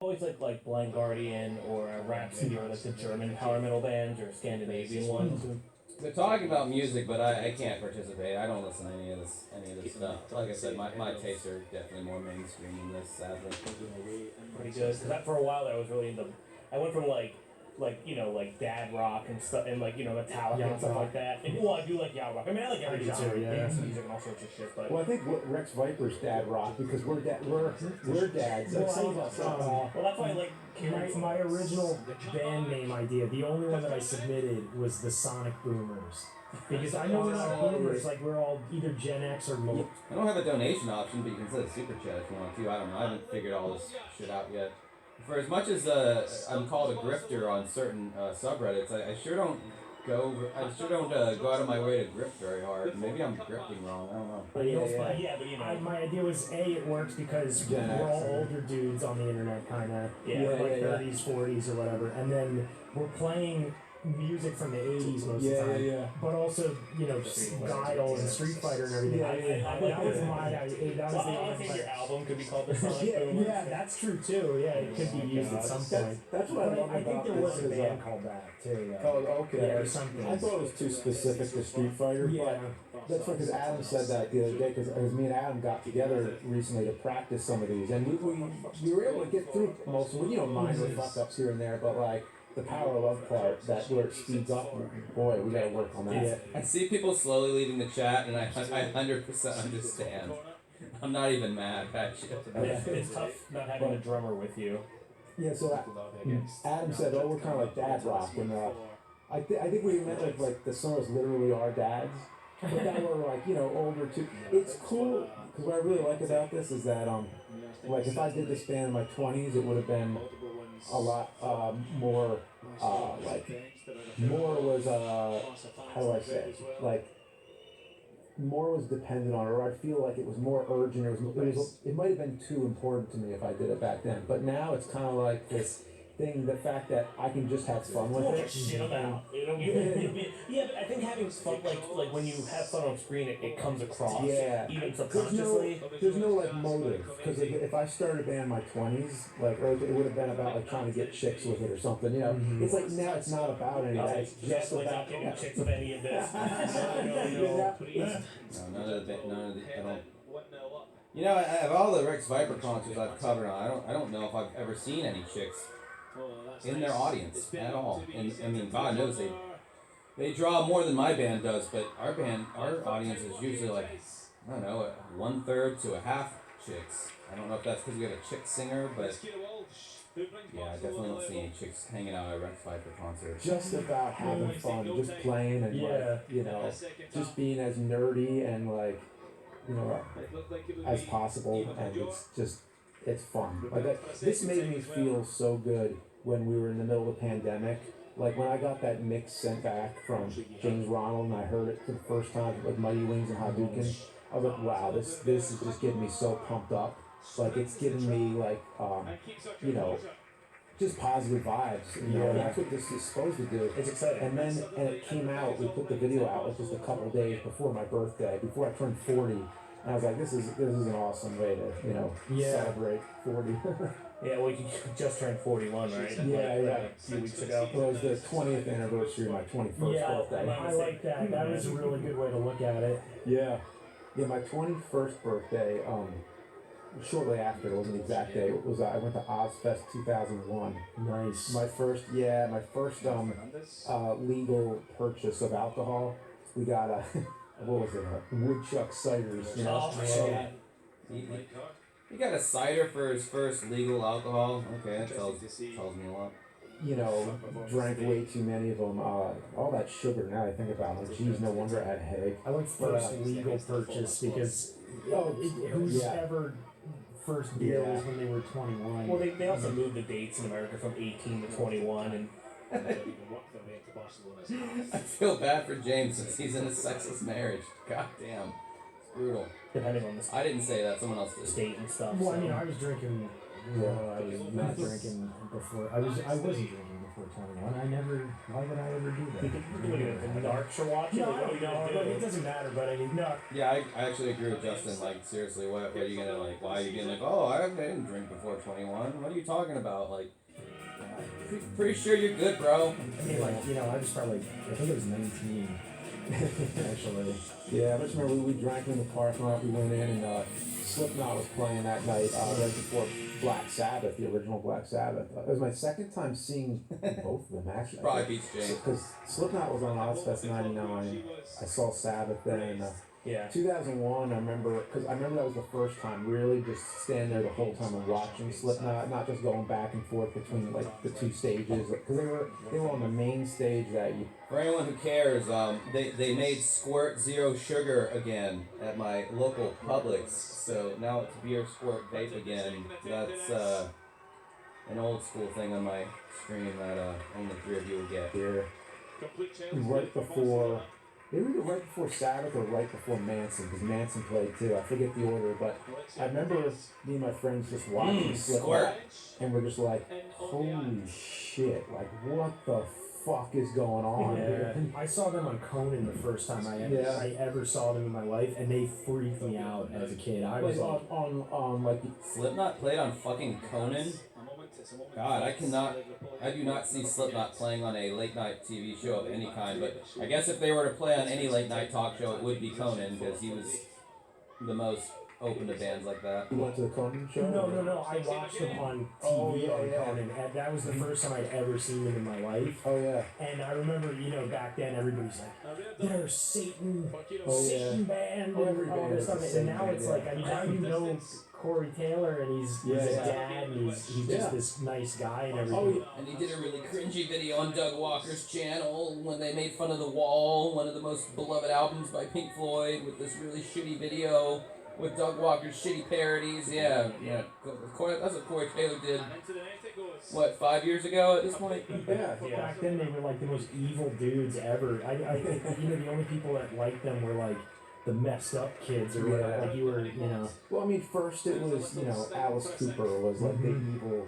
Always like Blind Guardian or Rhapsody or like the German power metal bands or Scandinavian ones. They're talking about music, but I can't participate. I don't listen to any of this stuff. Like I said, my tastes are definitely more mainstream than this, sadly. Pretty good. Because for a while there, I was really into. I went from like dad rock and stuff and Metallica and stuff like that. And well, I do like yacht rock. I mean, I like every genre, dance music and all sorts of shit. But well, I think Rex Viper's dad rock because we're dads. Like some of us. well, that's why I like my original band name idea. The only one that I submitted was the Sonic Boomers. Because I know we're not boomers, like we're all either Gen X or more. I don't have a donation option, but you can set a super chat if you want to. I don't know. I haven't figured all this shit out yet. For as much as I'm called a grifter on certain subreddits, I sure don't go out of my way to grift very hard. Maybe I'm grifting wrong. I don't know. But my idea was it works because we're all older dudes on the internet, kind of like 30s, 40s, or whatever, and then we're playing music from the 80s most of the time, but also Guile and Street Fighter and everything. That was my idea. That was I think your album could be called the Sonic Boom. Yeah, that's true too. Yeah, it could be used at some point. That's what I love about I think there was a band called that too. Oh, okay. Or something. I thought it was too specific to Street Fighter, but that's funny because Adam said that the other day because me and Adam got together recently to practice some of these, and we were able to get through most of them. Minor fuck ups here and there, but like. The power of love part, that where it speeds up, boy, we gotta work on that. Yeah. I see people slowly leaving the chat, and I 100% understand. I'm not even mad at you. It's tough not having a drummer with you. Yeah, so Adam said, "Oh, we're kind of like dad rock," and I think we meant like the songs literally our dads, but that were like older too. It's cool because what I really like about this is that like if I did this band in my 20s, it would have been a lot more more was how do I say like more was dependent on, or I feel like it was more urgent. It might have been too important to me if I did it back then, but now it's kind of like this thing, the fact that I can just have fun with it. Shit about. Yeah, but I think having fun, like when you have fun on screen, it comes across. Yeah. Even subconsciously. There's no like motive, because if I started a band in my 20s, like it would have been about like trying to get chicks with it or something. It's like now it's not about any of that. It's just about getting chicks with any of this. No, none of the I don't. Of all the Rex Viper concerts I've covered on, I don't know if I've ever seen any chicks in their audience at all. And I mean, God knows they draw more than my band does, but our audience is usually like, I don't know, 1/3 to a half chicks. I don't know if that's because we have a chick singer, but yeah, I definitely don't see any chicks hanging out at a Rex Viper concert. Just about having fun, just playing and just being as nerdy and as possible, and it's fun. Like this made me feel so good when we were in the middle of the pandemic. Like when I got that mix sent back from James Ronald and I heard it for the first time with Mighty Wings and Hadouken, I was like, wow, this is just getting me so pumped up. Like it's giving me like just positive vibes. And that's what this is supposed to do. It's exciting. And then it came out. We put the video out like just a couple of days before my birthday, before I turned 40. And I was like, this is an awesome way to celebrate 40. Yeah, well, you just turned 41, right? Yeah. A few weeks ago. Well, it was the 20th anniversary of my 21st birthday. I like that. That was a really good way to look at it. Yeah, my 21st birthday. Shortly after, it wasn't the exact day. It was I went to Ozfest 2001. Nice. My first legal purchase of alcohol. We got what was it? Woodchuck ciders. He got a cider for his first legal alcohol. Okay, that tells me a lot. Drank way too many of them. All that sugar. Now I think about it. Geez, no wonder I had a headache. I went first legal purchase because who's ever first beer was when they were 21. Well, they also moved the dates in America from 18 to 21, and I feel bad for James since he's in a sexless marriage. God damn, it's brutal. Depending on the I didn't say that. Someone else did. State and stuff. Well, I mean, I was drinking. I was not drinking before. I wasn't drinking 421. Why would I ever do that? The Narcs are watching. It doesn't matter, but I mean, no. Yeah, I actually agree with Justin. Like, seriously, what are you gonna, like, why are you being like, oh, I didn't drink before 21? What are you talking about? Like, pretty sure you're good, bro. I mean, like, I was probably, I think it was 19, actually. Yeah, I just remember we drank in the parking lot. We went in and Slipknot was playing that night right before Black Sabbath, the original Black Sabbath. It was my second time seeing both of them, actually. Probably beats James. Because Slipknot was on Ozfest 99. I saw Sabbath then. 2001, I remember that was the first time really just standing there the whole time and watching Slipknot, not just going back and forth between like the two stages, because they were on the main stage that year. For anyone who cares, they made Squirt Zero Sugar again at my local Publix, so now it's Beer Squirt Vape again. That's an old school thing on my screen that only 3 of you will get. Here, right before. They were either right before Sabbath or right before Manson, because Manson played too. I forget the order, but I remember me and my friends just watching Slipknot, and we're just like, holy shit, like what the fuck is going on? Yeah. I saw them on Conan the first time I ever saw them in my life, and they freaked me out as a kid. I was like, on like Slipknot played on fucking Conan? God, I do not see Slipknot playing on a late night TV show of any kind, but I guess if they were to play on any late night talk show, it would be Conan, because he was the most open to bands like that. You went to the Conan show? No. I watched them on TV on Conan, and that was the first time I'd ever seen them in my life. Oh yeah. And I remember, back then everybody's like, they're Satan band, and all this stuff. And now it's like, now Corey Taylor, and he's a dad, and he's just this nice guy and everything. And he did a really cringy video on Doug Walker's channel when they made fun of The Wall, one of the most beloved albums by Pink Floyd, with this really shitty video with Doug Walker's shitty parodies. Yeah. That's what Corey Taylor did, 5 years ago at this point? Yeah. Back then they were like the most evil dudes ever. I think, the only people that liked them were like the messed up kids or whatever. Like you were, Well, I mean, first it was, Alice Cooper was like the evil,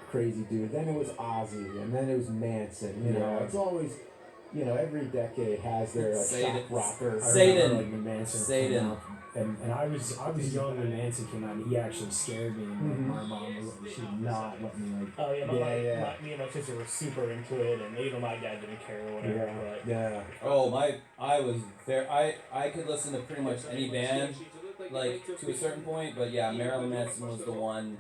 crazy dude. Then it was Ozzy, and then it was Manson. It's always, every decade has their like shock rocker. Satan. Like, when Manson came out. And I was young when Manson came out, and he actually scared me. And my mom she would not let me like. Oh yeah, me and my sister were super into it, and even my dad didn't care or whatever. Yeah. Oh I was there. I could listen to pretty much any band, like to a certain point, but yeah, Marilyn Manson was the one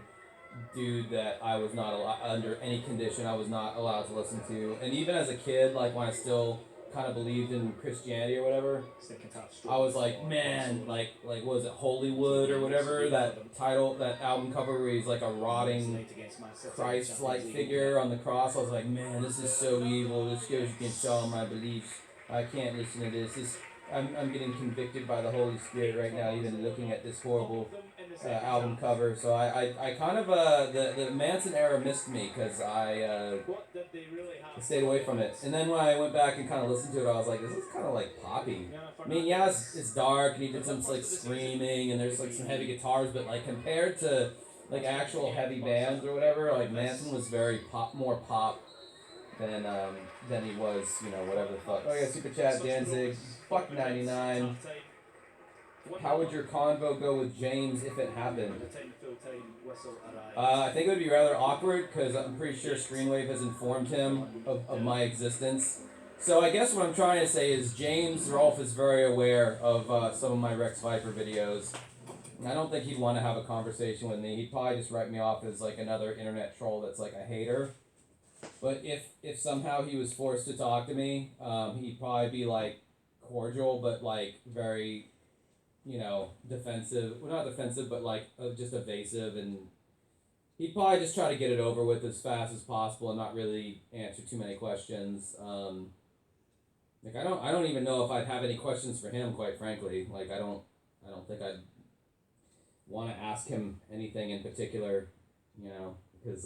dude that I was not under any condition I was not allowed to listen to, and even as a kid, like when I still kind of believed in Christianity or whatever, I was like, man, like what was it, Hollywood or whatever, that album cover where he's like a rotting Christ-like figure on the cross. I was like, man, this is so evil. This goes against all my beliefs. I can't listen to this. I'm getting convicted by the Holy Spirit right now, even looking at this horrible album cover. So I kind of the Manson era missed me, because I stayed away from it. And then when I went back and kind of listened to it, I was like, this is kind of like poppy. I mean, yeah, it's dark, and he did some like screaming, and there's like some heavy guitars, but like compared to like actual heavy bands or whatever, like Manson was very more pop than he was, whatever the fuck. Oh yeah, super chat, Danzig. Fuck 99. How would your convo go with James if it happened? I think it would be rather awkward, because I'm pretty sure Screenwave has informed him of my existence. So I guess what I'm trying to say is James Rolfe is very aware of some of my Rex Viper videos. I don't think he'd want to have a conversation with me. He'd probably just write me off as like another internet troll that's like a hater. But if somehow he was forced to talk to me, he'd probably be like cordial, but like very, defensive. Well, not defensive, but like just evasive, and he'd probably just try to get it over with as fast as possible and not really answer too many questions. Like I don't even know if I'd have any questions for him, quite frankly. Like I don't think I'd want to ask him anything in particular,